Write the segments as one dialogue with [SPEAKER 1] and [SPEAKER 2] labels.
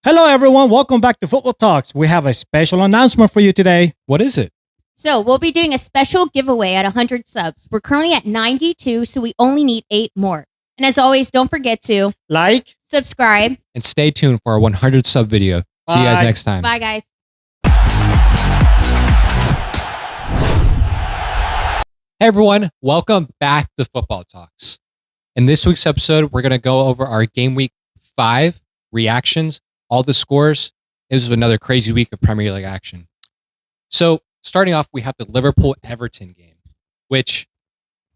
[SPEAKER 1] Hello, everyone. Welcome back to Futbol Talks. We have a special announcement for you today.
[SPEAKER 2] What is it?
[SPEAKER 3] So we'll be doing a special giveaway at 100 subs. We're currently at 92, so we only need 8 more. And as always, don't forget to
[SPEAKER 1] Like,
[SPEAKER 3] subscribe.
[SPEAKER 2] And stay tuned for our 100 sub video. See you guys
[SPEAKER 1] Bye.
[SPEAKER 2] next time.
[SPEAKER 3] Bye, guys.
[SPEAKER 2] Hey, everyone. Welcome back to Futbol Talks. In this week's episode, we're going to go over our game week 5 reactions, all the scores. This was another crazy week of Premier League action. So starting off, we have the Liverpool-Everton game, which,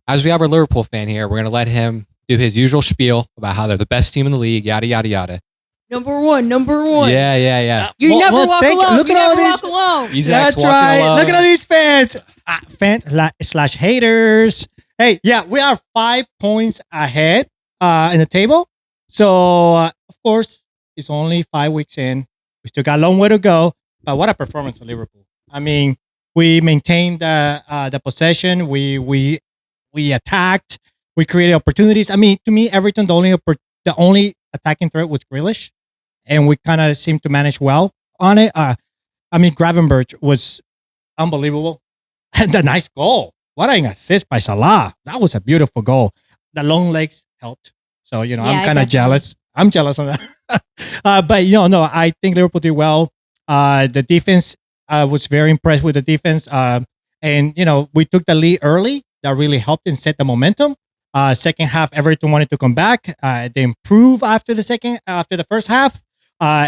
[SPEAKER 2] as we have our Liverpool fan here, we're going to let him do his usual spiel about how they're the best team in the league, yada, yada, yada.
[SPEAKER 3] Number one.
[SPEAKER 2] Yeah.
[SPEAKER 3] You never walk alone.
[SPEAKER 1] Look
[SPEAKER 3] You
[SPEAKER 1] at all
[SPEAKER 3] never
[SPEAKER 1] these.
[SPEAKER 3] walk alone.
[SPEAKER 2] He's
[SPEAKER 1] That's
[SPEAKER 2] walking
[SPEAKER 1] right.
[SPEAKER 2] alone.
[SPEAKER 1] Look at all these fans. Haters. Hey, yeah, we are 5 points ahead in the table. So, of course, it's only 5 weeks in. We still got a long way to go. But what a performance of Liverpool. I mean, we maintained the possession. We attacked. We created opportunities. I mean, to me, Everton, the only attacking threat was Grealish. And we kind of seemed to manage well on it. I mean, Gravenberch was unbelievable. And the nice goal. What an assist by Salah. That was a beautiful goal. The long legs helped. So,
[SPEAKER 3] Yeah,
[SPEAKER 1] I'm kind of
[SPEAKER 3] definitely.
[SPEAKER 1] jealous. I'm jealous of that. But, no, I think Liverpool did well. The defense, I was very impressed with the defense. And, we took the lead early. That really helped and set the momentum. Second half, Everton wanted to come back. They improved after the first half.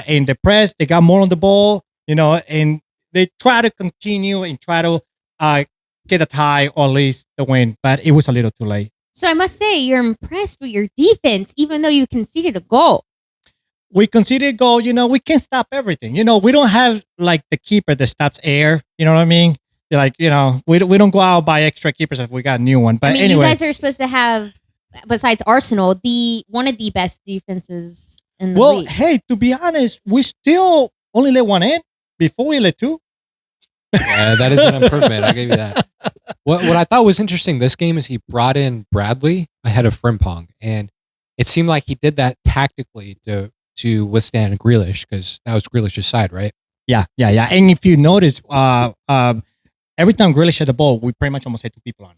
[SPEAKER 1] In the press, they got more on the ball, and they try to continue and try to get a tie or at least the win, but it was a little too late.
[SPEAKER 3] So I must say, you're impressed with your defense, even though you conceded a goal.
[SPEAKER 1] We conceded a goal, we can't stop everything. We don't have like the keeper that stops air. You know what I mean? Like, we don't go out buy extra keepers if we got a new one. But
[SPEAKER 3] I mean,
[SPEAKER 1] anyway,
[SPEAKER 3] you guys are supposed to have, besides Arsenal, one of the best defenses in the league.
[SPEAKER 1] hey, to be honest, we still only let one in before we let two.
[SPEAKER 2] Yeah, that is an improvement. I'll give you that. What I thought was interesting this game is he brought in Bradley ahead of Frimpong. And it seemed like he did that tactically to withstand Grealish because that was Grealish's side, right?
[SPEAKER 1] Yeah. And if you notice, every time Grealish had the ball, we pretty much almost had 2 people on him.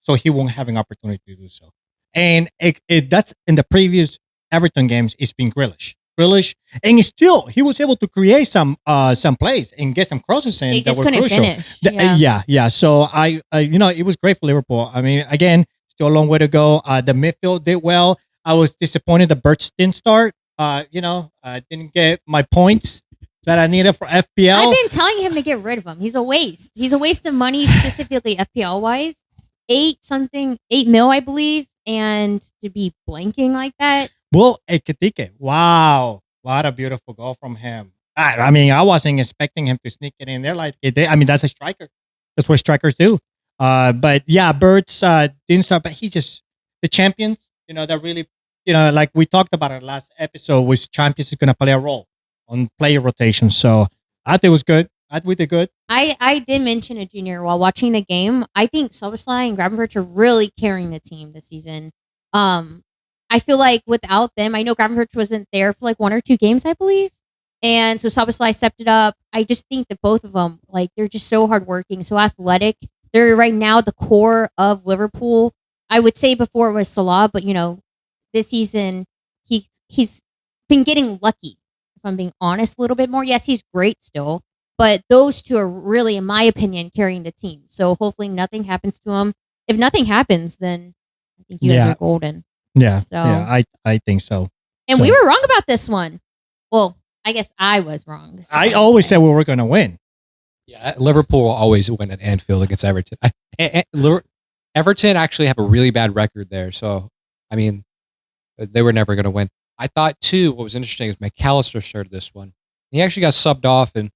[SPEAKER 1] So he won't have an opportunity to do so. And that's in the previous Everton games, it's been Grealish, and he was able to create some plays and get some crosses in
[SPEAKER 3] They
[SPEAKER 1] that
[SPEAKER 3] just
[SPEAKER 1] were
[SPEAKER 3] couldn't
[SPEAKER 1] crucial.
[SPEAKER 3] finish.
[SPEAKER 1] Yeah. So it was great for Liverpool. I mean, again, still a long way to go. The midfield did well. I was disappointed the Birch didn't start. I didn't get my points that I needed for FPL.
[SPEAKER 3] I've been telling him to get rid of him. He's a waste. He's a waste of money, specifically FPL wise. 8 mil, I believe, and to be blanking like that.
[SPEAKER 1] Well, Ekitike. Wow. What a beautiful goal from him. I mean, I wasn't expecting him to sneak it in there like it did. I mean, that's a striker. That's what strikers do. But yeah, Birds didn't start, but he just, the champions, that really, like we talked about in the last episode, was champions is going to play a role on player rotation. So I think it was good. We did good.
[SPEAKER 3] I did mention a junior while watching the game. I think Soboslai and Gravenberch are really carrying the team this season. I feel like without them, I know Gravenberch wasn't there for like 1 or 2 games, I believe. And so Soboslai stepped it up. I just think that both of them, like, they're just so hardworking, so athletic. They're right now the core of Liverpool. I would say before it was Salah, but this season he's been getting lucky, if I'm being honest, a little bit more. Yes, he's great still, but those two are really, in my opinion, carrying the team. So hopefully nothing happens to them. If nothing happens, then I think you guys are golden.
[SPEAKER 1] Yeah.
[SPEAKER 3] So-
[SPEAKER 1] Yeah, I think so.
[SPEAKER 3] And
[SPEAKER 1] So-
[SPEAKER 3] we were wrong about this one. Well, I guess I was wrong.
[SPEAKER 1] I always said we were going to win.
[SPEAKER 2] Yeah, Liverpool will always win at Anfield against Everton. Everton actually have a really bad record there. So, I mean, they were never going to win. I thought, too, what was interesting is McAllister started this one. He actually got subbed off. And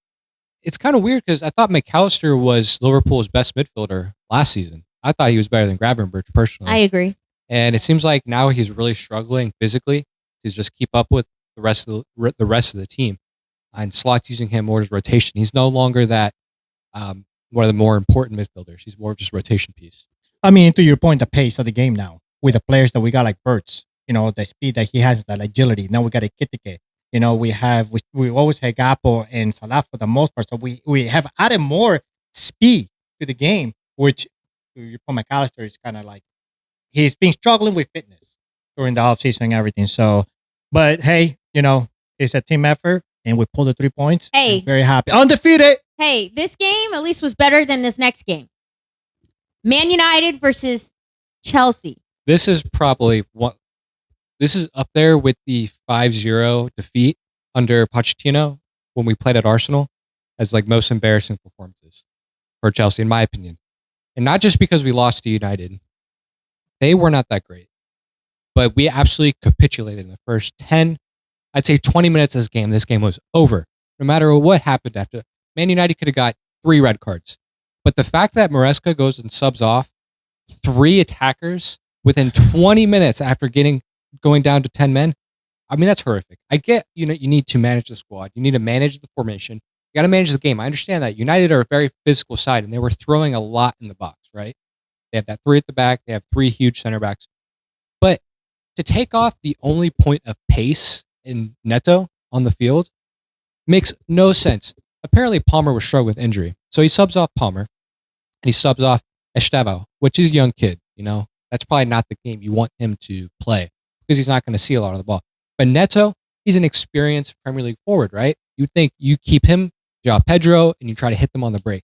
[SPEAKER 2] it's kind of weird because I thought McAllister was Liverpool's best midfielder last season. I thought he was better than Gravenberch personally.
[SPEAKER 3] I agree.
[SPEAKER 2] And it seems like now he's really struggling physically to just keep up with the rest of the team. And Slot's using him more as rotation. He's no longer that one of the more important midfielders. He's more just rotation piece.
[SPEAKER 1] I mean, to your point, the pace of the game now with the players that we got like Birds, the speed that he has, that agility. Now we got a Kitike. we always had Gapo and Salah for the most part. So we have added more speed to the game, which you put McAllister is kind of like he's been struggling with fitness during the offseason and everything. So, but hey, it's a team effort and we pulled the 3 points.
[SPEAKER 3] Hey.
[SPEAKER 1] I'm very happy. Undefeated.
[SPEAKER 3] Hey, this game at least was better than this next game. Man United versus Chelsea.
[SPEAKER 2] This is probably this is up there with the 5-0 defeat under Pochettino when we played at Arsenal as like most embarrassing performances for Chelsea, in my opinion. And not just because we lost to United. They were not that great. But we absolutely capitulated in the first 10, I'd say 20 minutes of this game. This game was over. No matter what happened after. Man United could have got 3 red cards. But the fact that Maresca goes and subs off 3 attackers within 20 minutes after going down to 10 men, I mean, that's horrific. I get, you need to manage the squad. You need to manage the formation. You got to manage the game. I understand that. United are a very physical side, and they were throwing a lot in the box, right? They have that 3 at the back. They have 3 huge center backs. But to take off the only point of pace in Neto on the field makes no sense. Apparently, Palmer was struggling with injury. So he subs off Palmer, and he subs off Estevao, which is a young kid. That's probably not the game you want him to play because he's not going to see a lot of the ball. But Neto, he's an experienced Premier League forward, right? You think you keep him, João Pedro, and you try to hit them on the break.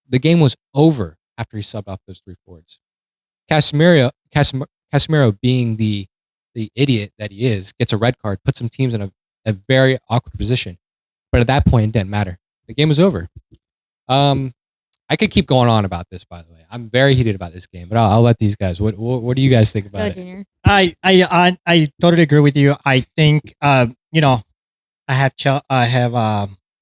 [SPEAKER 2] The game was over after he subbed off those 3 forwards. Casemiro being the idiot that he is, gets a red card, puts some teams in a very awkward position. But at that point, it didn't matter. The game was over. I could keep going on about this, by the way. I'm very heated about this game, but I'll let these guys. What do you guys think about it?
[SPEAKER 3] Junior.
[SPEAKER 1] I totally agree with you. I think I have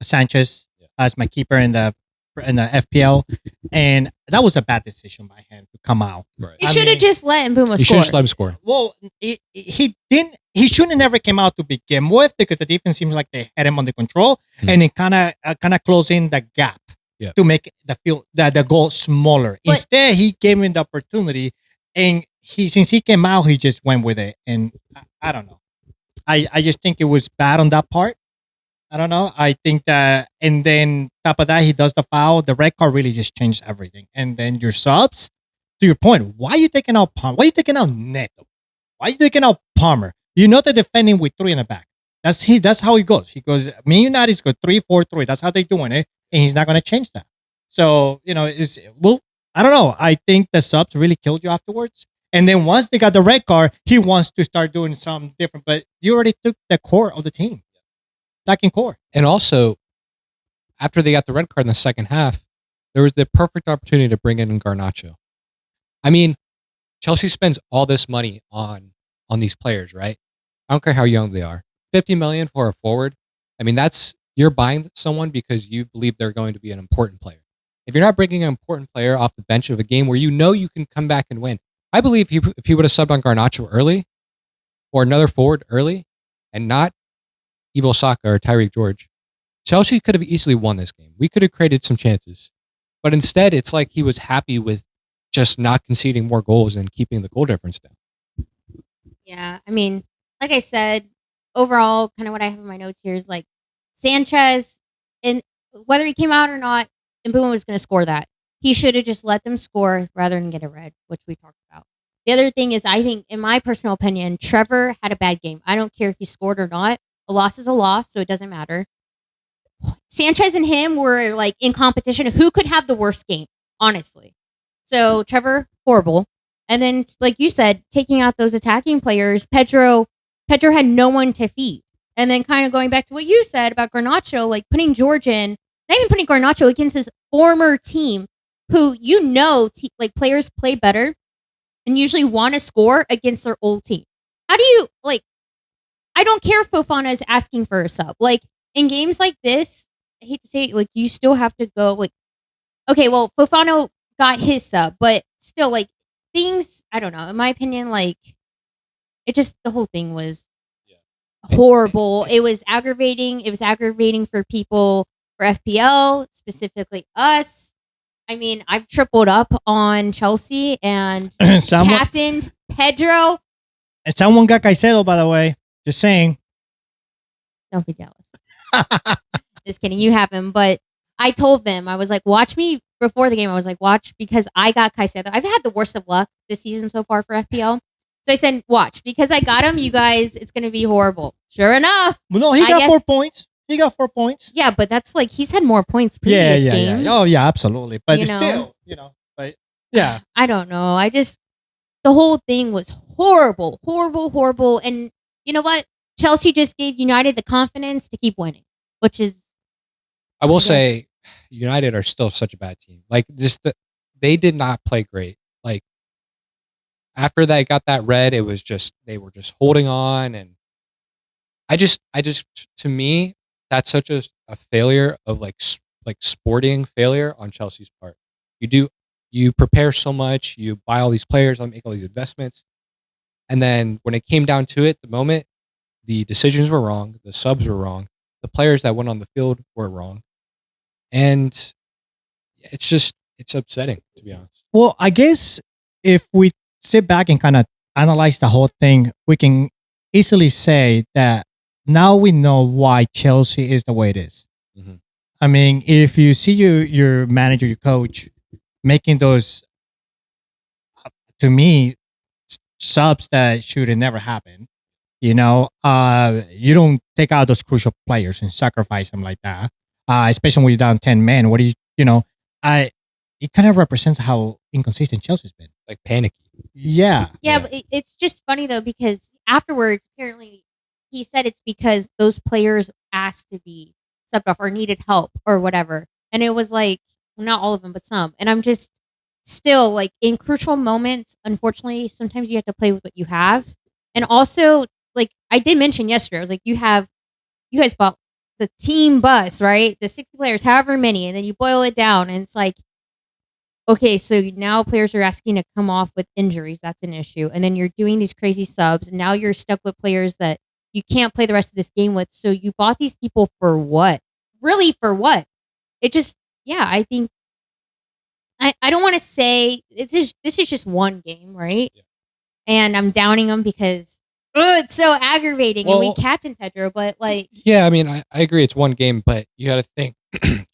[SPEAKER 1] Sanchez as my keeper in the FPL, and that was a bad decision by him to come out.
[SPEAKER 2] Right.
[SPEAKER 3] You should have just let Mbeumo score.
[SPEAKER 2] You should have let him score.
[SPEAKER 1] Well, he didn't. He shouldn't have never came out to begin with because the defense seems like they had him under control, and it kind of closing the gap to make the goal smaller. But instead, he gave him the opportunity, and since he came out, he just went with it. And I don't know. I just think it was bad on that part. I don't know. I think that, and then top of that, he does the foul. The red card really just changed everything. And then your subs, to your point, why are you taking out Palmer? Why are you taking out Neto? Why are you taking out Palmer? They're defending with 3 in the back. That's how he goes. He goes, Man United's got 3-4-3. That's how they're doing it. And he's not going to change that. So, I don't know. I think the subs really killed you afterwards. And then once they got the red card, he wants to start doing something different. But you already took the core of the team. Attacking core.
[SPEAKER 2] And also, after they got the red card in the second half, there was the perfect opportunity to bring in Garnacho. I mean, Chelsea spends all this money on these players, right? I don't care how young they are. 50 million for a forward. I mean, you're buying someone because you believe they're going to be an important player. If you're not bringing an important player off the bench of a game where you can come back and win, I believe if he would have subbed on Garnacho early or another forward early and not Ivo Saka or Tyreek George, Chelsea could have easily won this game. We could have created some chances. But instead, it's like he was happy with just not conceding more goals and keeping the goal difference down.
[SPEAKER 3] Yeah, I mean, like I said, overall, kind of what I have in my notes here is like Sanchez, and whether he came out or not, Mbeumo was going to score that. He should have just let them score rather than get a red, which we talked about. The other thing is, I think, in my personal opinion, Trevor had a bad game. I don't care if he scored or not. A loss is a loss, so it doesn't matter. Sanchez and him were like in competition. Who could have the worst game, honestly? So Trevor, horrible. And then, like you said, taking out those attacking players, Pedro had no one to feed. And then kind of going back to what you said about Garnacho, like putting George in, not even putting Garnacho against his former team, who like players play better and usually want to score against their old team. How do you, like, I don't care if Fofana is asking for a sub. Like, in games like this, I hate to say it, like, you still have to go, like, okay, well, Fofana got his sub, but still, like, things, I don't know, in my opinion, like, the whole thing was horrible. It was aggravating. It was aggravating for people, for FPL, specifically us. I mean, I've tripled up on Chelsea and captained Pedro.
[SPEAKER 1] And someone got Caicedo, by the way. Just saying.
[SPEAKER 3] Don't be jealous. Just kidding. You have him. But I told them, I was like, watch me before the game. I was like, watch, because I got Caicedo. I've had the worst of luck this season so far for FPL. So I said, watch, because I got him, you guys, it's going to be horrible. Sure enough.
[SPEAKER 1] Well, no, he got 4 points. He got 4 points.
[SPEAKER 3] Yeah, but that's like, he's had more points previous games.
[SPEAKER 1] Yeah. Oh, yeah, absolutely. But
[SPEAKER 3] You
[SPEAKER 1] still, but yeah.
[SPEAKER 3] I don't know. The whole thing was horrible. And you know what? Chelsea just gave United the confidence to keep winning, which is.
[SPEAKER 2] I will say, United are still such a bad team. Like, they did not play great. Like, after they got that red, it was just, they were just holding on. And I just, to me, that's such a failure of like sporting failure on Chelsea's part. You prepare so much, you buy all these players, make all these investments. And then when it came down to it, the moment the decisions were wrong, the subs were wrong, the players that went on the field were wrong. And it's upsetting, to be honest.
[SPEAKER 1] Well, I guess if we sit back and kind of analyze the whole thing, we can easily say that now we know why Chelsea is the way it is.
[SPEAKER 2] Mm-hmm.
[SPEAKER 1] I mean, if you see your manager, your coach making those, to me, subs that should have never happened, you don't take out those crucial players and sacrifice them like that. Especially when you're down 10 men. What do it kind of represents how inconsistent Chelsea's been.
[SPEAKER 2] Like panicky.
[SPEAKER 1] Yeah.
[SPEAKER 3] Yeah, but it's just funny though, because afterwards, apparently, he said it's because those players asked to be subbed off or needed help or whatever. And it was like, not all of them, but some. And I'm just still like, in crucial moments, unfortunately, sometimes you have to play with what you have. And also, like I did mention yesterday, I was like, you guys bought the team bus, right? The 60 players, however many, and then you boil it down, and it's like, okay, so now players are asking to come off with injuries. That's an issue. And then you're doing these crazy subs, and now you're stuck with players that you can't play the rest of this game with. So you bought these people for what? Really, for what? It just, yeah, I think, I don't want to say, this is just one game, right? Yeah. And I'm downing them because it's so aggravating.
[SPEAKER 2] Well,
[SPEAKER 3] and we captain Pedro, but like.
[SPEAKER 2] Yeah, I mean, I agree it's one game, but you got to think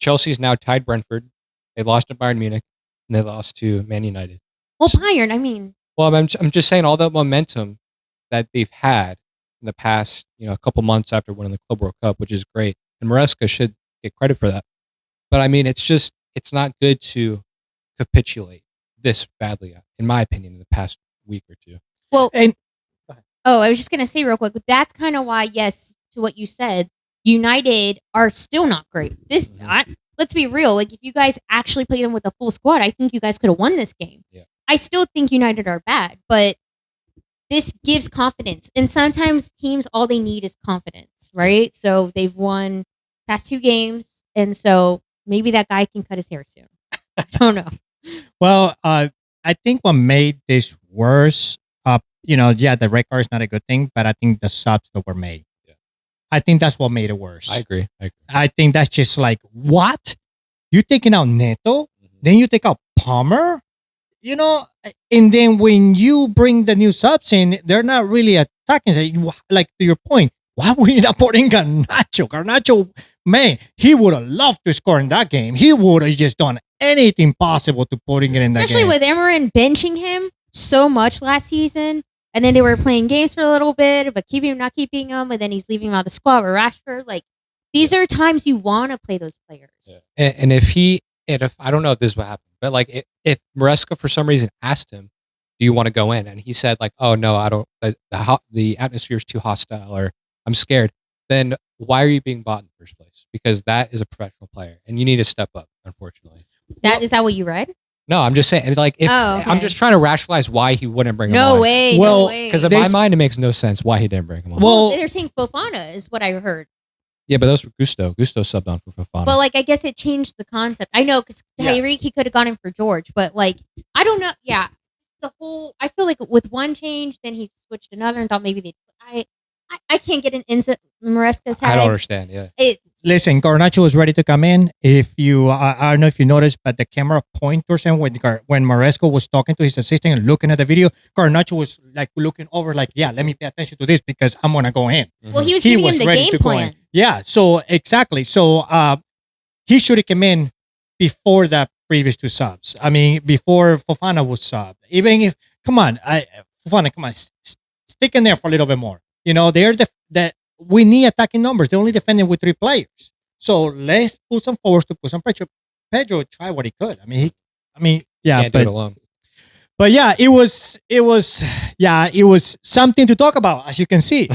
[SPEAKER 2] Chelsea's now tied Brentford. They lost to Bayern Munich, and they lost to Man United.
[SPEAKER 3] Well, Bayern, I mean.
[SPEAKER 2] Well, I'm just saying all that momentum that they've had in the past, a couple months after winning the Club World Cup, which is great. And Maresca should get credit for that. But I mean, it's not good to capitulate this badly, in my opinion, in the past week or two.
[SPEAKER 3] Well, I was just going to say real quick, that's kind of why, yes, to what you said, United are still not great. Let's be real. Like, if you guys actually play them with a full squad, I think you guys could have won this game.
[SPEAKER 2] Yeah.
[SPEAKER 3] I still think United are bad, but this gives confidence. And sometimes teams, all they need is confidence, right? So they've won past 2 games, and so maybe that guy can cut his hair soon. I don't know.
[SPEAKER 1] Well, I think what made this worse, the red card is not a good thing, but I think the subs that were made. Yeah. I think that's what made it worse.
[SPEAKER 2] I agree.
[SPEAKER 1] I think that's just like, what? You taking out Neto, then you take out Palmer, and then when you bring the new subs in, they're not really attacking. Like, to your point, why would you not put in Garnacho? Garnacho, man, he would have loved to score in that game. He would have just done anything possible to putting it in that game.
[SPEAKER 3] Especially with Emerin benching him so much last season. And then they were playing games for a little bit, but not keeping him. And then he's leaving him out of the squad with Rashford. Like, these are times you want to play those players.
[SPEAKER 2] Yeah. And if I don't know if this is what happened, but like if Maresca for some reason asked him, do you want to go in? And he said like, oh no, I don't, the atmosphere is too hostile, or I'm scared. Then why are you being bought in the first place? Because that is a professional player and you need to step up, unfortunately.
[SPEAKER 3] Is that what you read?
[SPEAKER 2] No, I'm just saying, like, if I'm just trying to rationalize why he wouldn't bring him on.
[SPEAKER 3] No way.
[SPEAKER 2] Because in my mind, it makes no sense why he didn't bring him on.
[SPEAKER 3] Well, they're saying Fofana is what I heard.
[SPEAKER 2] Yeah, but those were Gusto. Gusto subbed on for Fofana.
[SPEAKER 3] But like, I guess it changed the concept. I know, because Tyreek, he could have gone in for George, but like, I don't know. Yeah, I feel like with one change, then he switched another and thought maybe I can't get an Enzo Maresca's head.
[SPEAKER 2] I don't understand. Yeah,
[SPEAKER 1] Listen, Garnacho was ready to come in. If you, I don't know if you noticed, but the camera pointers and when Maresco was talking to his assistant and looking at the video, Garnacho was like looking over, like, yeah, let me pay attention to this because I'm gonna go in.
[SPEAKER 3] Well, he was giving him the
[SPEAKER 1] ready
[SPEAKER 3] game
[SPEAKER 1] to go in.
[SPEAKER 3] plan.
[SPEAKER 1] Yeah, so exactly. So he should have come in before the previous two subs. I mean, before Fofana was subbed. Even if, come on, Fofana, come on, stick in there for a little bit more. You know, they're the we need attacking numbers. They're only defending with 3 players. So let's put some force to put some pressure. Pedro tried what he could. Yeah,
[SPEAKER 2] Can't do it alone.
[SPEAKER 1] but yeah, it was something to talk about, as you can see.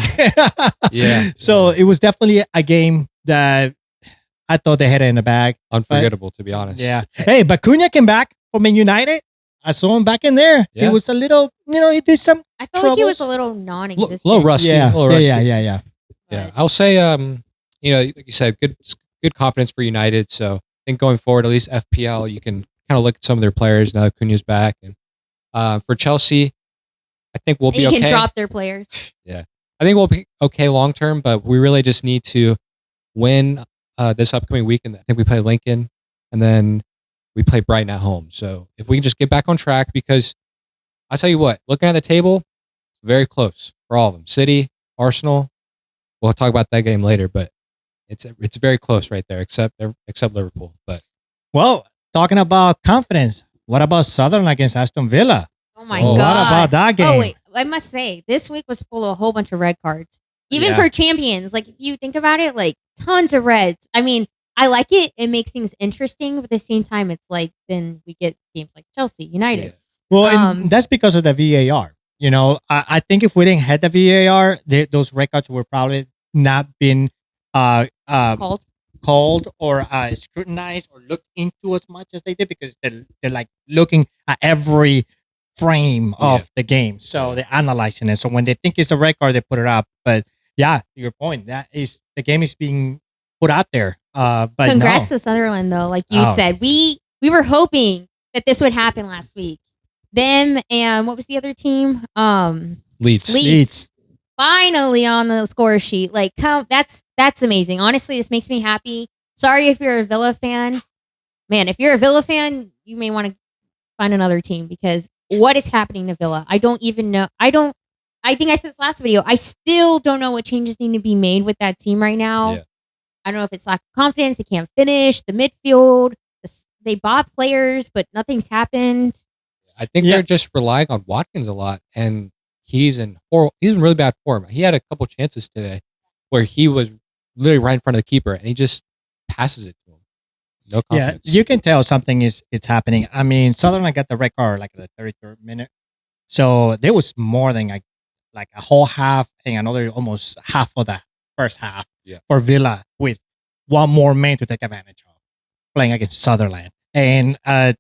[SPEAKER 2] Yeah.
[SPEAKER 1] So it was definitely a game that I thought they had it in the bag.
[SPEAKER 2] Unforgettable, to be honest.
[SPEAKER 1] Yeah. Hey, but Cunha came back from Man United. I saw him back in there.
[SPEAKER 2] Yeah.
[SPEAKER 1] He was a little, he did some.
[SPEAKER 3] I felt like he was a little non-existent.
[SPEAKER 2] A little rusty.
[SPEAKER 1] Yeah.
[SPEAKER 2] A little rusty.
[SPEAKER 1] Yeah.
[SPEAKER 2] Yeah, I'll say, like you said, good confidence for United. So I think going forward, at least FPL, you can kind of look at some of their players now that Cunha's back. And for Chelsea, I think we'll be okay.
[SPEAKER 3] You can drop their players.
[SPEAKER 2] Yeah, I think we'll be okay long term, but we really just need to win this upcoming weekend. I think we play Lincoln, and then we play Brighton at home. So if we can just get back on track, because I'll tell you what, looking at the table, very close for all of them. City, Arsenal. We'll talk about that game later, but it's very close right there, except Liverpool. But
[SPEAKER 1] well, talking about confidence, what about Sunderland against Aston Villa?
[SPEAKER 3] Oh my
[SPEAKER 1] What
[SPEAKER 3] god!
[SPEAKER 1] about that game?
[SPEAKER 3] Oh wait, I must say this week was full of a whole bunch of red cards. Even for champions, like if you think about it, like tons of reds. I mean, I like it. It makes things interesting, but at the same time, it's like then we get games like Chelsea, United.
[SPEAKER 2] Yeah.
[SPEAKER 1] Well, and that's because of the VAR. You know, I think if we didn't have the VAR, those records were probably not been called or scrutinized or looked into as much as they did, because they're like looking at every frame of the game. So they're analyzing it. So when they think it's a record, they put it up. But yeah, to your point, that is the game is being put out there. But
[SPEAKER 3] congrats to Sunderland, though. Like you said, we were hoping that this would happen last week. Them and what was the other team? Leeds. Finally on the score sheet. Like, that's amazing. Honestly, this makes me happy. Sorry if you're a Villa fan. Man, if you're a Villa fan, you may want to find another team, because what is happening to Villa? I don't even know. I think I said this last video. I still don't know what changes need to be made with that team right now.
[SPEAKER 2] Yeah.
[SPEAKER 3] I don't know if it's lack of confidence. They can't finish. The midfield. They bought players, but nothing's happened.
[SPEAKER 2] I think they're just relying on Watkins a lot, and he's in really bad form. He had a couple chances today where he was literally right in front of the keeper, and he just passes it to him. No confidence.
[SPEAKER 1] Yeah, you can tell something it's happening. I mean, Sunderland got the red card like at the 33rd minute, so there was more than like a whole half and another almost half of the first half for Villa, with one more man to take advantage of playing against Sunderland. And the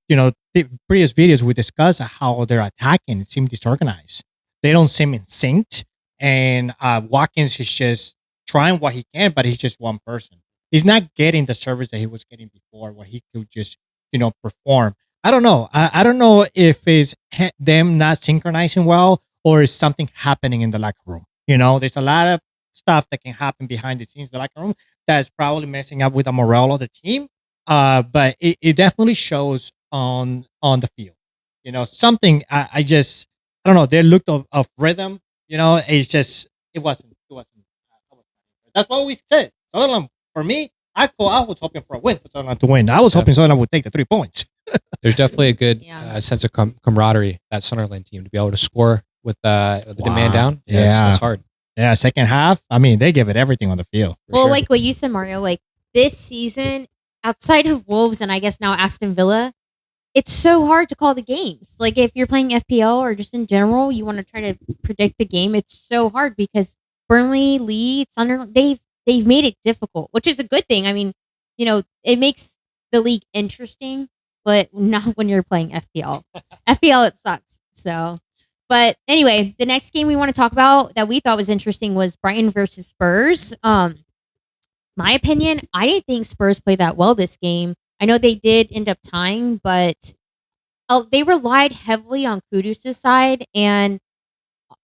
[SPEAKER 1] previous videos we discussed how they're attacking. It seemed disorganized. They don't seem in sync. And Watkins is just trying what he can, but he's just one person. He's not getting the service that he was getting before, where he could just, perform. I don't know. I don't know if it's them not synchronizing well, or is something happening in the locker room. There's a lot of stuff that can happen behind the scenes in the locker room that's probably messing up with the morale of the team. But it definitely shows on the field. Something I don't know. They looked of rhythm. It wasn't. That's what we said. Sunderland, for me, I was hoping for a win for Sunderland to win. I was hoping Sunderland would take the 3 points.
[SPEAKER 2] There's definitely a good sense of camaraderie, that Sunderland team, to be able to score with the demand down. It's hard.
[SPEAKER 1] Yeah, second half. I mean, they give it everything on the field.
[SPEAKER 3] Well, like what you said, Mario, like this season, outside of Wolves and I guess now Aston Villa, it's so hard to call the games. Like if you're playing FPL or just in general, you want to try to predict the game. It's so hard because Burnley, Leeds, Sunderland, they've made it difficult, which is a good thing. I mean, it makes the league interesting, but not when you're playing FPL. FPL, it sucks. So, but anyway, the next game we want to talk about that we thought was interesting was Brighton versus Spurs. My opinion, I didn't think Spurs played that well this game. I know they did end up tying, but they relied heavily on Kudus' side. And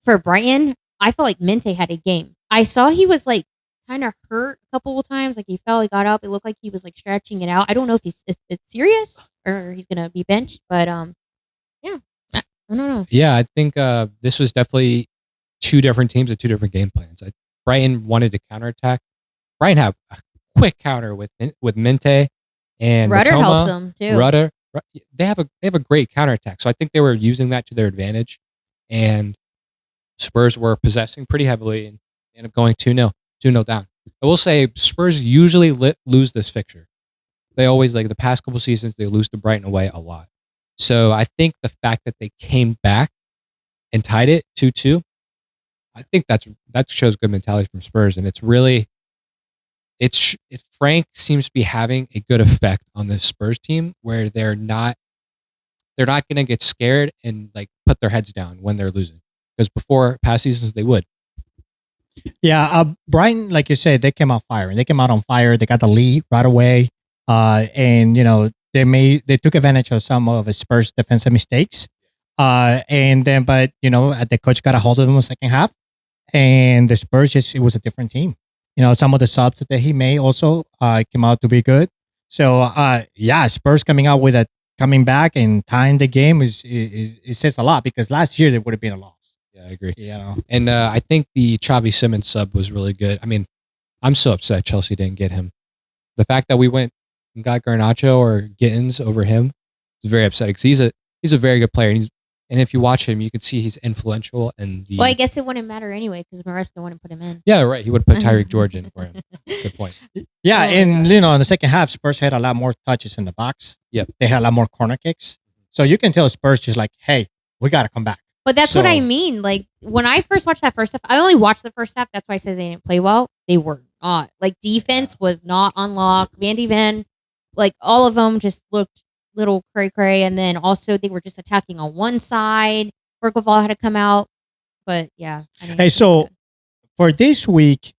[SPEAKER 3] for Brighton, I felt like Mente had a game. I saw he was like kind of hurt a couple of times. Like he fell, he got up. It looked like he was like stretching it out. I don't know if it's serious or he's gonna be benched, but yeah, I don't know.
[SPEAKER 2] Yeah, I think this was definitely two different teams with two different game plans. Brighton wanted to counterattack. Brighton have a quick counter with Minte and
[SPEAKER 3] Rudder
[SPEAKER 2] Matoma.
[SPEAKER 3] helps them too.
[SPEAKER 2] Rudder, they have a great counterattack. So I think they were using that to their advantage, and Spurs were possessing pretty heavily and ended up going 2-0 down. I will say Spurs usually lose this fixture. They always, like the past couple seasons, they lose to Brighton away a lot. So I think the fact that they came back and tied it 2-2, I think that shows good mentality from Spurs, and it's really Frank seems to be having a good effect on this Spurs team where they're not going to get scared and like put their heads down when they're losing, because before past seasons they would.
[SPEAKER 1] Yeah, Brighton, like you said, they came out firing. They came out on fire. They got the lead right away, and they took advantage of some of the Spurs' defensive mistakes. And then, but the coach got a hold of them in the second half, and the Spurs it was a different team. Some of the subs that he made also came out to be good. So Spurs coming back and tying the game it says a lot, because last year there would have been a loss.
[SPEAKER 2] Yeah, I agree. And I think the Xavi Simons sub was really good. I mean, I'm so upset Chelsea didn't get him. The fact that we went and got Garnacho or Gittins over him is very upsetting, because he's a very good player. And if you watch him, you can see he's influential. Well,
[SPEAKER 3] I guess it wouldn't matter anyway because Maresca wouldn't put him in.
[SPEAKER 2] Yeah, right. He would put Tyreek George in for him. Good point.
[SPEAKER 1] Yeah, in the second half, Spurs had a lot more touches in the box.
[SPEAKER 2] Yep.
[SPEAKER 1] They had a lot more corner kicks. So you can tell Spurs just like, hey, we got to come back.
[SPEAKER 3] But that's what I mean. Like when I first watched that first half, I only watched the first half. That's why I said they didn't play well. They were not. Like defense was not on lock. Van de Ven, like all of them just looked little cray-cray. And then also they were just attacking on one side. Bergevall had to come out. But yeah.
[SPEAKER 1] Hey, so for this week,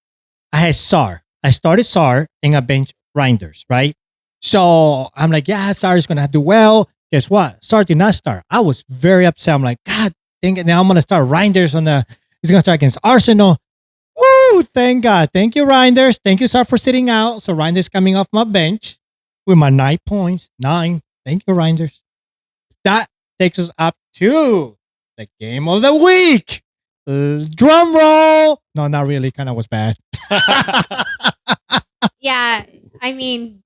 [SPEAKER 1] I had Sar. I started Sar and I benched Reinders, right? So I'm like, yeah, Sar is going to do well. Guess what? Sar did not start. I was very upset. I'm like, God dang it. Now I'm going to start Reinders he's going to start against Arsenal. Woo! Thank God. Thank you, Reinders. Thank you, Sar, for sitting out. So Reinders coming off my bench with my 9 points. 9. Thank you, Reinders. That takes us up to the game of the week. Drum roll. No, not really. Kind of was bad.
[SPEAKER 3] Yeah, I mean,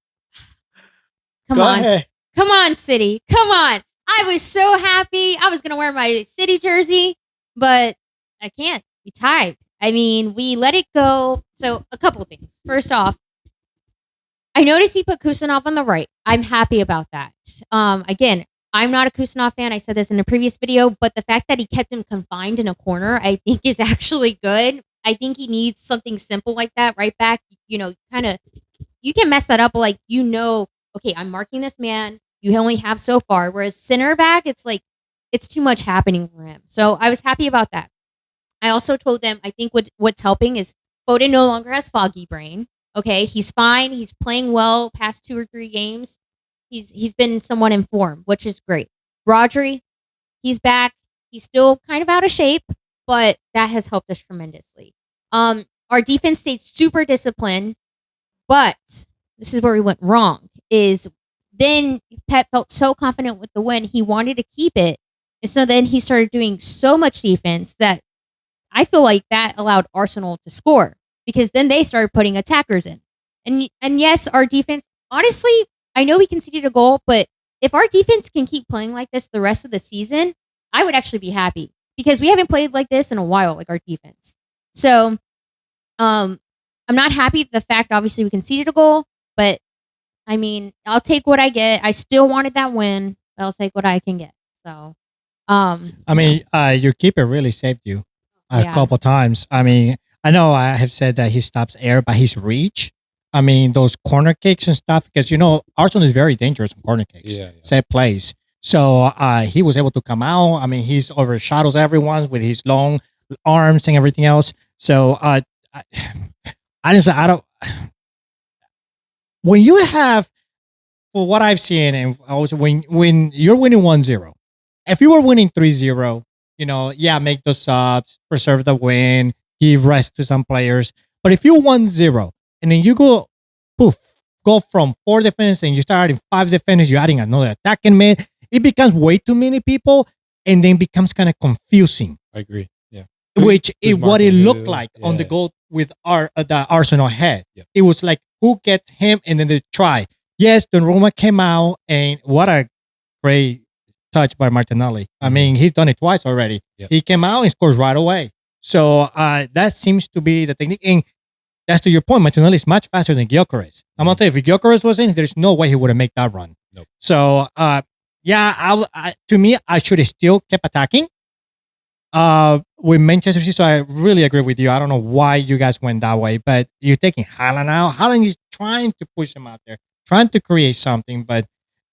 [SPEAKER 1] Go ahead.
[SPEAKER 3] Come on, City. Come on. I was so happy. I was going to wear my City jersey, but I can't. We tied. I mean, we let it go. So a couple things. First off, I noticed he put Kusanov on the right. I'm happy about that. Again, I'm not a Kusanov fan. I said this in a previous video, but the fact that he kept him confined in a corner, I think is actually good. I think he needs something simple like that. Right back, you can mess that up, but okay, I'm marking this man. You only have so far. Whereas center back, it's like, it's too much happening for him. So I was happy about that. I also told them, I think what's helping is Foden no longer has foggy brain. Okay, he's fine. He's playing well past 2 or 3 games. He's been somewhat in form, which is great. Rodri, he's back. He's still kind of out of shape, but that has helped us tremendously. Our defense stayed super disciplined, but this is where we went wrong. Is then Pep felt so confident with the win, he wanted to keep it. And so then he started doing so much defense that I feel like that allowed Arsenal to score, because then they started putting attackers in. And yes, our defense, honestly, I know we conceded a goal, but if our defense can keep playing like this the rest of the season, I would actually be happy, because we haven't played like this in a while, like our defense. So I'm not happy with the fact, obviously, we conceded a goal, but I mean, I'll take what I get. I still wanted that win. I'll take what I can get. So,
[SPEAKER 1] your keeper really saved you a couple times. I mean, I know I have said that he stops air by his reach. I mean, those corner kicks and stuff, because, Arsenal is very dangerous on corner kicks, set plays. So he was able to come out. I mean, he's overshadows everyone with his long arms and everything else. So honestly, I don't. When you have, for what I've seen, and also when you're winning 1-0, if you were winning 3-0, make those subs, preserve the win, give rest to some players. But if you 1-0 and then you go from 4 defenders and you start adding 5 defenders, you're adding another attacking mid, it becomes way too many people and then becomes kind of confusing.
[SPEAKER 2] I agree. Yeah.
[SPEAKER 1] Which is what it
[SPEAKER 2] marking
[SPEAKER 1] looked
[SPEAKER 2] who?
[SPEAKER 1] like on
[SPEAKER 2] Yeah.
[SPEAKER 1] the goal with the Arsenal head.
[SPEAKER 2] Yep.
[SPEAKER 1] It was like who gets him and then they try. Yes, Donnarumma came out and what a great touch by Martinelli. I mean, he's done it twice already.
[SPEAKER 2] Yep.
[SPEAKER 1] He came out and scores right away. So that seems to be the technique. And that's to your point. Martinelli is much faster than Gyökeres. I'm gonna tell you, if Gyökeres was in, there's no way he would have made that run.
[SPEAKER 2] Nope.
[SPEAKER 1] So to me, I should have still kept attacking. With Manchester City, so I really agree with you. I don't know why you guys went that way, but you're taking Haaland out. Haaland is trying to push him out there, trying to create something. But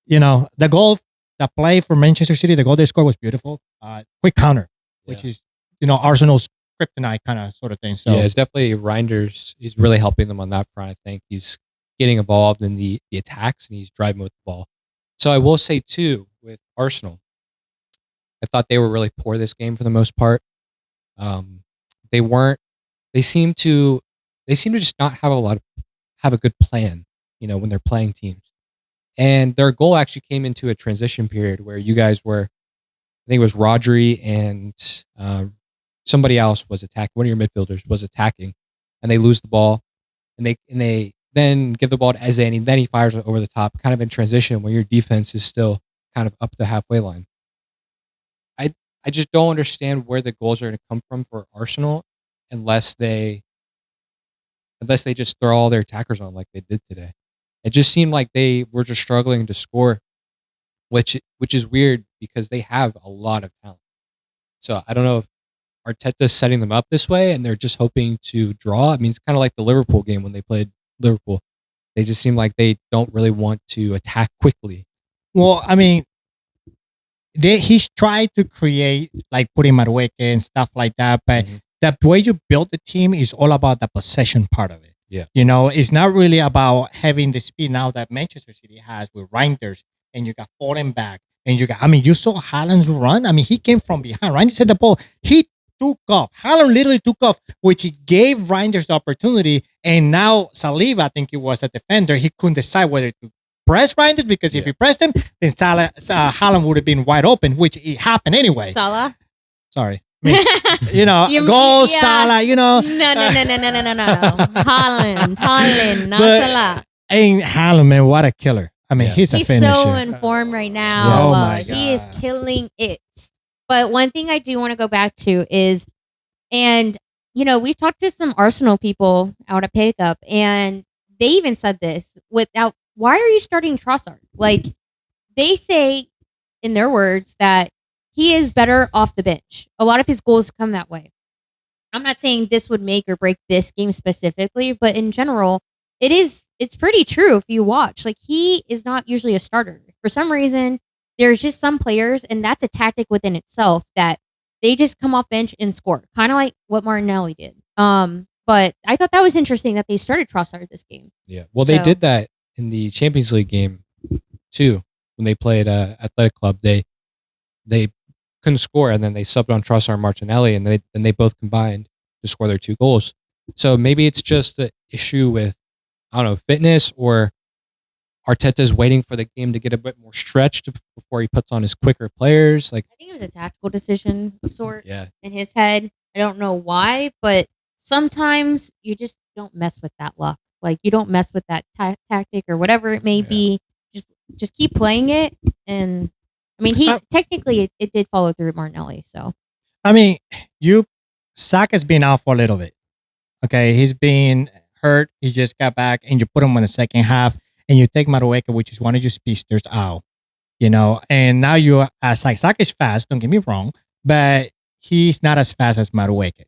[SPEAKER 1] the goal, the play for Manchester City, the goal they scored was beautiful. Quick counter, which is Arsenal's kryptonite kind of sort of thing. So
[SPEAKER 2] yeah, it's definitely Reinders. He's really helping them on that front. I think he's getting involved in the attacks and he's driving with the ball. So I will say too, with Arsenal, I thought they were really poor this game for the most part. They weren't. They seem to just not have a good plan. When they're playing teams, and their goal actually came into a transition period where you guys were. I think it was Rodri and somebody else was attacking. One of your midfielders was attacking, and they lose the ball, and they then give the ball to Eze, and then he fires it over the top, kind of in transition where your defense is still kind of up the halfway line. I just don't understand where the goals are going to come from for Arsenal unless they just throw all their attackers on like they did today. It just seemed like they were just struggling to score, which is weird because they have a lot of talent. So I don't know if Arteta's setting them up this way and they're just hoping to draw. I mean, it's kind of like the Liverpool game when they played Liverpool. They just seem like they don't really want to attack quickly.
[SPEAKER 1] Well, I mean, he's tried to create like putting Madueke and stuff like that, but the way you build the team is all about the possession part of it.
[SPEAKER 2] Yeah.
[SPEAKER 1] It's not really about having the speed now that Manchester City has with Reinders and you got Foden back and you saw Haaland's run. I mean, he came from behind. Reinders had the ball. He took off. Haaland literally took off, which gave Reinders the opportunity. And now Saliba, I think it was a defender, he couldn't decide whether to press Reinders because if he pressed him, then Haaland would have been wide open, which it happened anyway.
[SPEAKER 3] Salah?
[SPEAKER 1] Sorry. Goal, Salah,
[SPEAKER 3] No. Haaland, not Salah.
[SPEAKER 1] Ain't Haaland, man, what a killer. I mean, he's a finisher.
[SPEAKER 3] So in form right now.
[SPEAKER 1] Yeah. Oh my God.
[SPEAKER 3] He is killing it. But one thing I do want to go back to is, and we've talked to some Arsenal people out at Pickup, and they even said this why are you starting Trossard? Like, they say in their words that he is better off the bench. A lot of his goals come that way. I'm not saying this would make or break this game specifically, but in general, it's pretty true if you watch. Like, he is not usually a starter. For some reason, there's just some players, and that's a tactic within itself, that they just come off bench and score. Kind of like what Martinelli did. But I thought that was interesting that they started Trossard this game.
[SPEAKER 2] Yeah. Well, they did that in the Champions League game too. When they played Athletic Club, they couldn't score, and then they subbed on Trossard and Martinelli, and they both combined to score their 2 goals. So maybe it's just the issue with, I don't know, fitness, or Arteta's waiting for the game to get a bit more stretched before he puts on his quicker players. Like,
[SPEAKER 3] I think it was a tactical decision of sort
[SPEAKER 2] yeah,
[SPEAKER 3] in his head. I don't know why, but sometimes you just don't mess with that luck. Like, you don't mess with that tactic or whatever it may be. Just keep playing it. And I mean, technically it did follow through with Martinelli. So
[SPEAKER 1] I mean, Saka's been out for a little bit. Okay, he's been hurt. He just got back, and you put him in the second half, and you take Madueke, which is one of your speedsters, out. And now Saka is fast. Don't get me wrong, but he's not as fast as Madueke.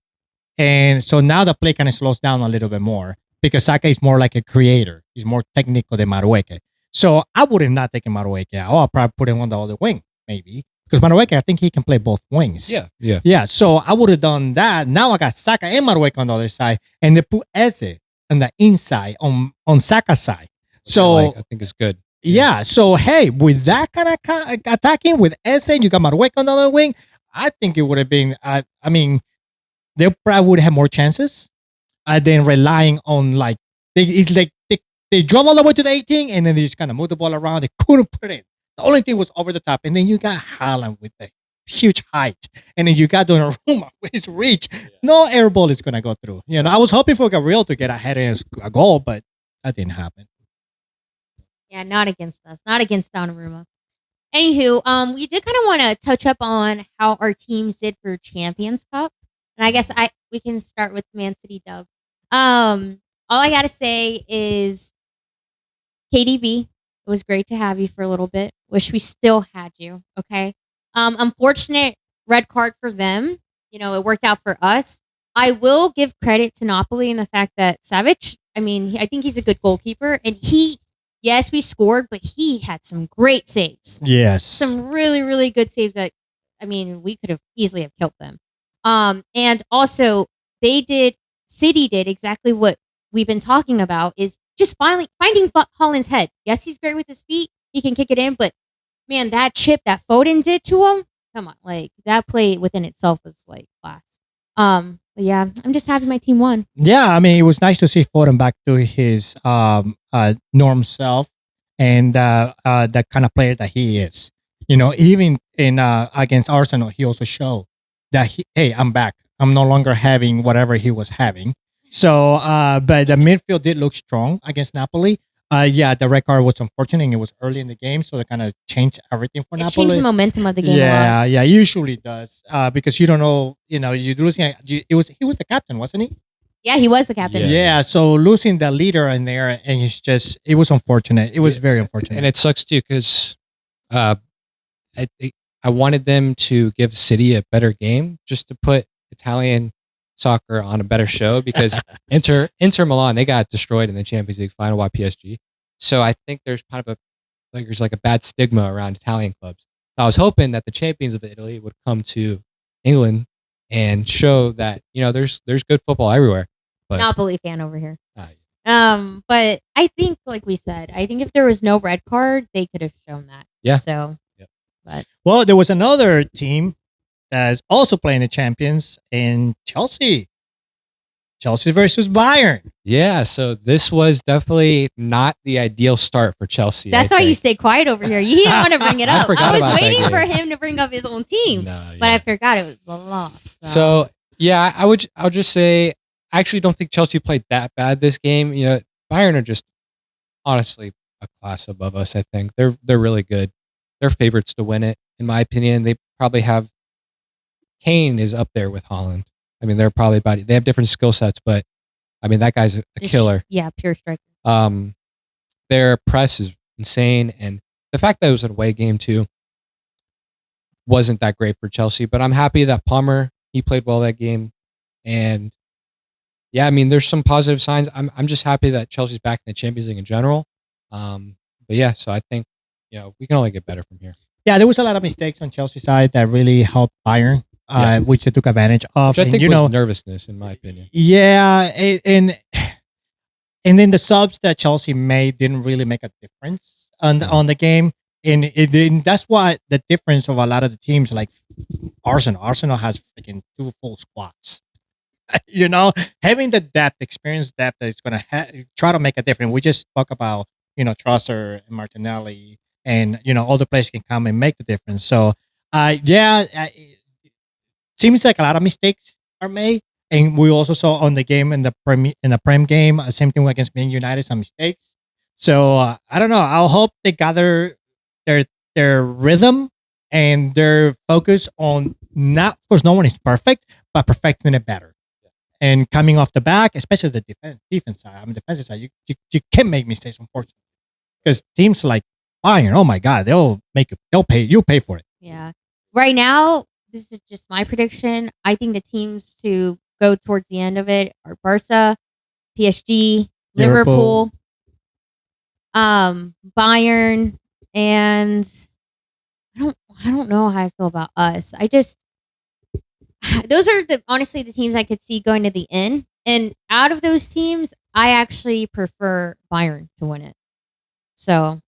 [SPEAKER 1] And so now the play kind of slows down a little bit more because Saka is more like a creator. He's more technical than Madueke. So I would have not taken Madueke out. I'll probably put him on the other wing, maybe. Because Madueke, I think he can play both wings. Yeah. So I would have done that. Now I got Saka and Madueke on the other side, and they put Eze on the inside, on Saka's side. So
[SPEAKER 2] I think it's good.
[SPEAKER 1] Yeah. So, hey, with that kind of attacking with Eze, you got Madueke on the other wing, I think it would have been, I mean, they probably would have more chances. than relying on like they drove all the way to the 18 and then they just kind of moved the ball around. They couldn't put it in. The only thing was over the top, and then you got Haaland with the huge height, and then you got Donnarumma with his reach. No air ball is gonna go through. I was hoping for Gabriel to get ahead and a goal, but that didn't happen.
[SPEAKER 3] Yeah, not against us. Not against Donnarumma. Anywho, we did kind of want to touch up on how our teams did for Champions Cup, and I guess we can start with Man City dub. All I gotta say is, KDB, it was great to have you for a little bit. Wish we still had you. Okay. Unfortunate red card for them. It worked out for us. I will give credit to Napoli in the fact that Savic, I think he's a good goalkeeper, and yes, we scored, but he had some great saves.
[SPEAKER 1] Yes.
[SPEAKER 3] Some really, really good saves that, we could have easily have killed them. And also City did exactly what we've been talking about, is just finding Haaland's head. Yes, he's great with his feet. He can kick it in, but man, that chip that Foden did to him, come on, like that play within itself was like class. But yeah, I'm just happy my team won.
[SPEAKER 1] Yeah, it was nice to see Foden back to his norm self and the kind of player that he is. Even in against Arsenal, he also showed that hey, I'm back. I'm no longer having whatever he was having. So, but the midfield did look strong against Napoli. Yeah, the red card was unfortunate. It was early in the game, so it kind of changed everything for Napoli.
[SPEAKER 3] It changed the momentum of the game a lot.
[SPEAKER 1] Yeah, usually does. Because you don't know, you're losing. He was the captain, wasn't he?
[SPEAKER 3] Yeah, he was the captain.
[SPEAKER 1] Yeah, so losing the leader in there, and it was unfortunate. It was very unfortunate.
[SPEAKER 2] And it sucks too, because I wanted them to give City a better game, just to put Italian soccer on a better show, because Inter Milan, they got destroyed in the Champions League final by PSG. So I think there's kind of a bad stigma around Italian clubs. I was hoping that the champions of Italy would come to England and show that there's good football everywhere. But
[SPEAKER 3] Napoli fan over here. But I think, like we said, I think if there was no red card, they could have shown that.
[SPEAKER 2] Yeah.
[SPEAKER 3] So, but
[SPEAKER 1] there was another team that's also playing the champions in Chelsea. Chelsea versus Bayern.
[SPEAKER 2] Yeah, so this was definitely not the ideal start for Chelsea.
[SPEAKER 3] That's why you stay quiet over here. You didn't want to bring it up. I was waiting for him to bring up his own team, but I forgot it was the loss.
[SPEAKER 2] So yeah, I would just say I actually don't think Chelsea played that bad this game. Bayern are just honestly a class above us. I think they're really good. They're favorites to win it, in my opinion. They probably have. Kane is up there with Haaland. They're probably they have different skill sets, but that guy's a killer.
[SPEAKER 3] Yeah, pure striker.
[SPEAKER 2] Their press is insane, and the fact that it was an away game too wasn't that great for Chelsea. But I'm happy that Palmer, he played well that game, and yeah, there's some positive signs. I'm just happy that Chelsea's back in the Champions League in general. But yeah, so I think we can only get better from here.
[SPEAKER 1] Yeah, there was a lot of mistakes on Chelsea's side that really helped Bayern. Which they took advantage of.
[SPEAKER 2] Which I think was nervousness, in my opinion.
[SPEAKER 1] Yeah, and then the subs that Chelsea made didn't really make a difference on the game, and that's why the difference of a lot of the teams like Arsenal. Arsenal has freaking 2 full squads. Having the experience depth that is going to try to make a difference. We just spoke about Trossard and Martinelli, and all the players can come and make the difference. So, seems like a lot of mistakes are made, and we also saw on the game in the Prem game, same thing against Man United, some mistakes. So I don't know. I'll hope they gather their rhythm and their focus on not, of course, no one is perfect, but perfecting it better and coming off the back, especially the defense side. Defensive side, you can't make mistakes, unfortunately, because teams like Bayern, oh my God, you'll pay for it.
[SPEAKER 3] Yeah, right now. This is just my prediction. I think the teams to go towards the end of it are Barca, PSG, Liverpool, Bayern, and I don't know how I feel about us. Those are honestly the teams I could see going to the end. And out of those teams, I actually prefer Bayern to win it. So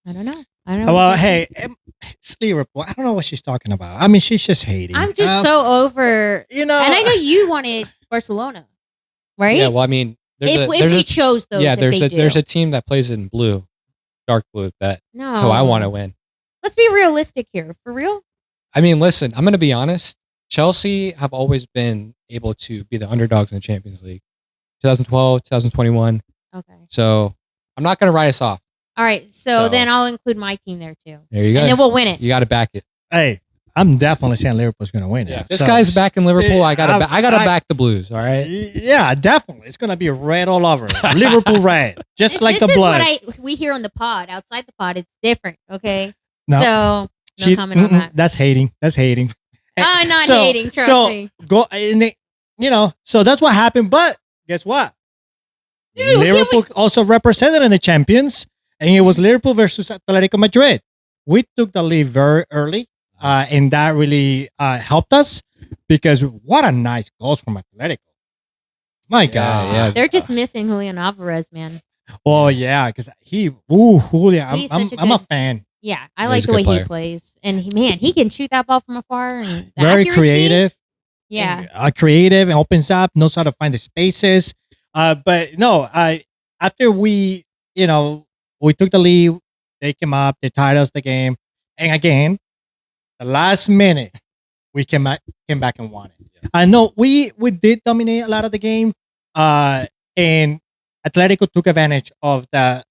[SPEAKER 3] I don't know.
[SPEAKER 1] Well, hey, it's Liverpool. I don't know what she's talking about. She's just hating.
[SPEAKER 3] I'm just so over. And I know you wanted Barcelona. right?
[SPEAKER 2] Yeah, well, I mean,
[SPEAKER 3] if we chose those,
[SPEAKER 2] yeah,
[SPEAKER 3] if they
[SPEAKER 2] there's
[SPEAKER 3] do.
[SPEAKER 2] a team that plays in blue, dark blue, that
[SPEAKER 3] No,
[SPEAKER 2] I want to win.
[SPEAKER 3] Let's be realistic here. For real?
[SPEAKER 2] I mean, listen, I'm going to be honest. Chelsea have always been able to be the underdogs in the Champions League. 2012, 2021.
[SPEAKER 3] Okay.
[SPEAKER 2] So I'm not going to write us off.
[SPEAKER 3] All right. So then I'll include my team there too.
[SPEAKER 2] There you go.
[SPEAKER 3] And then we'll win it.
[SPEAKER 2] You got to back it.
[SPEAKER 1] Hey, I'm definitely saying Liverpool's going to win it.
[SPEAKER 2] This guy's back in Liverpool. I got to back the Blues. All right.
[SPEAKER 1] Yeah, definitely. It's going to be red all over. Liverpool red, just like the blood.
[SPEAKER 3] This is what we hear on the pod. Outside the pod, it's different. Okay.
[SPEAKER 1] No.
[SPEAKER 3] So no comment on that.
[SPEAKER 1] That's hating. That's hating.
[SPEAKER 3] I'm not hating. Trust me.
[SPEAKER 1] Go and they, so that's what happened. But guess what?
[SPEAKER 3] Dude,
[SPEAKER 1] Liverpool also represented in the champions, and it was Liverpool versus Atletico Madrid. We took the lead very early, and that really helped us because what a nice goals from Atletico. My God.
[SPEAKER 2] Yeah.
[SPEAKER 3] They're just missing Julian Alvarez, man.
[SPEAKER 1] Oh, yeah, because Julian, I'm a fan.
[SPEAKER 3] Yeah, I like the way he plays. And he can shoot that ball from afar. And
[SPEAKER 1] very creative.
[SPEAKER 3] Yeah.
[SPEAKER 1] Creative and opens up, knows how to find the spaces. But no, after we took the lead, they came up, they tied us the game. And again, the last minute, we came back and won it. Yeah. I know we did dominate a lot of the game. And Atletico took advantage of the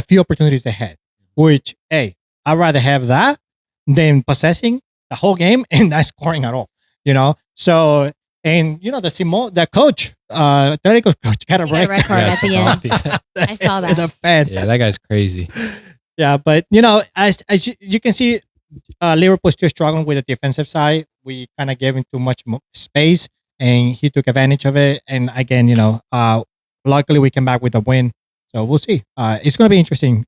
[SPEAKER 1] few opportunities they had, which, hey, I'd rather have that than possessing the whole game and not scoring at all, So, and, the coach, Atletico's coach got a red
[SPEAKER 3] card at the end. I saw that.
[SPEAKER 2] Yeah, that guy's crazy.
[SPEAKER 1] Yeah, but, as you can see, Liverpool's still struggling with the defensive side. We kind of gave him too much space, and he took advantage of it. And again, luckily we came back with a win. So we'll see. It's going to be interesting,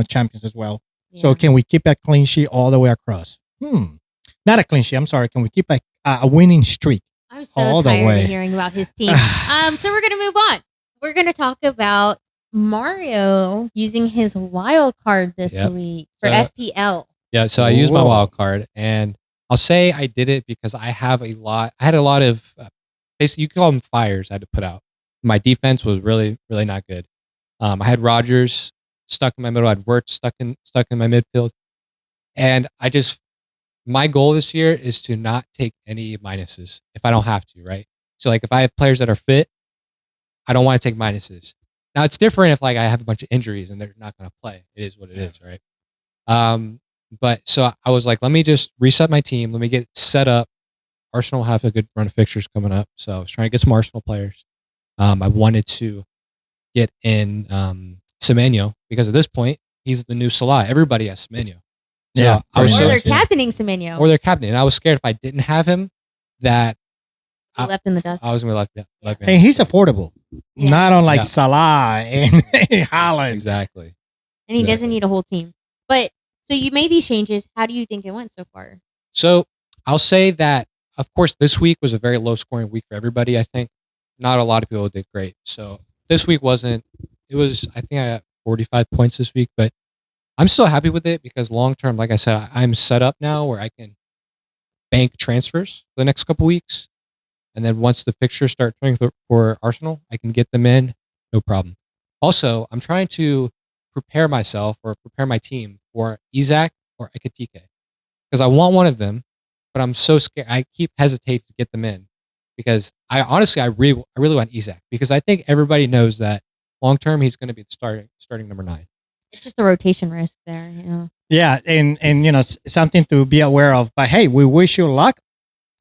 [SPEAKER 1] champions as well. Yeah. So can we keep a clean sheet all the way across? Not a clean sheet. I'm sorry. Can we keep a winning streak?
[SPEAKER 3] I'm so tired of hearing about his team. So we're going to move on. We're going to talk about Mario using his wild card this week for FPL.
[SPEAKER 2] Yeah, so I used my wild card, and I'll say I did it because I had a lot of, basically you call them fires I had to put out. My defense was really, really not good. I had Rodgers stuck in my middle. I had Wirtz stuck in my midfield. And my goal this year is to not take any minuses if I don't have to, right? So like if I have players that are fit, I don't want to take minuses. Now it's different if like I have a bunch of injuries and they're not going to play. It is what it is, right? But so I was like, let me just reset my team. Let me get set up. Arsenal have a good run of fixtures coming up. So I was trying to get some Arsenal players. I wanted to get in Semenyo because at this point, he's the new Salah. Everybody has Semenyo. So
[SPEAKER 1] yeah.
[SPEAKER 3] Or they're captaining Semenyo.
[SPEAKER 2] Or they're captaining. And I was scared if I didn't have him that
[SPEAKER 3] left in the dust.
[SPEAKER 2] I was going to be left.
[SPEAKER 1] And he's affordable. Yeah. Not unlike Salah and Haaland.
[SPEAKER 2] Exactly.
[SPEAKER 3] And he doesn't need a whole team. But so you made these changes. How do you think it went so far?
[SPEAKER 2] So I'll say that, of course, this week was a very low scoring week for everybody, I think. Not a lot of people did great. So this week I think I got 45 points this week, but I'm still happy with it because long term, like I said, I'm set up now where I can bank transfers for the next couple weeks. And then once the fixtures start turning for Arsenal, I can get them in, no problem. Also, I'm trying to prepare myself or prepare my team for Isaac or Ekitike because I want one of them, but I'm so scared. I keep hesitating to get them in because I really want Isaac because I think everybody knows that long term he's going to be the starting number 9.
[SPEAKER 3] It's just the rotation risk there,
[SPEAKER 1] Yeah, and something to be aware of. But hey, we wish you luck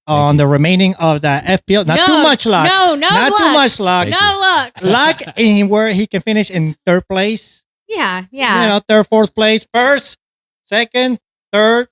[SPEAKER 1] on the remaining of the FPL. Not too much luck.
[SPEAKER 3] Not luck.
[SPEAKER 1] Too much luck.
[SPEAKER 3] No luck.
[SPEAKER 1] Luck in where he can finish in third place.
[SPEAKER 3] Yeah.
[SPEAKER 1] Third, fourth place, first, second, third.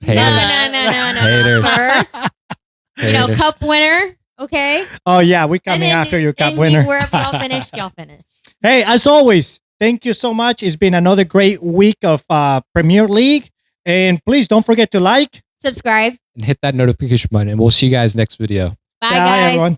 [SPEAKER 2] Haters.
[SPEAKER 3] No. First, cup winner. Okay.
[SPEAKER 1] Oh yeah, we coming after you, cup winner.
[SPEAKER 3] Wherever y'all finish, y'all finish.
[SPEAKER 1] Hey, as always, thank you so much. It's been another great week of Premier League, and please don't forget to like,
[SPEAKER 3] subscribe,
[SPEAKER 2] and hit that notification button. And we'll see you guys next video.
[SPEAKER 3] Bye guys.
[SPEAKER 1] Everyone.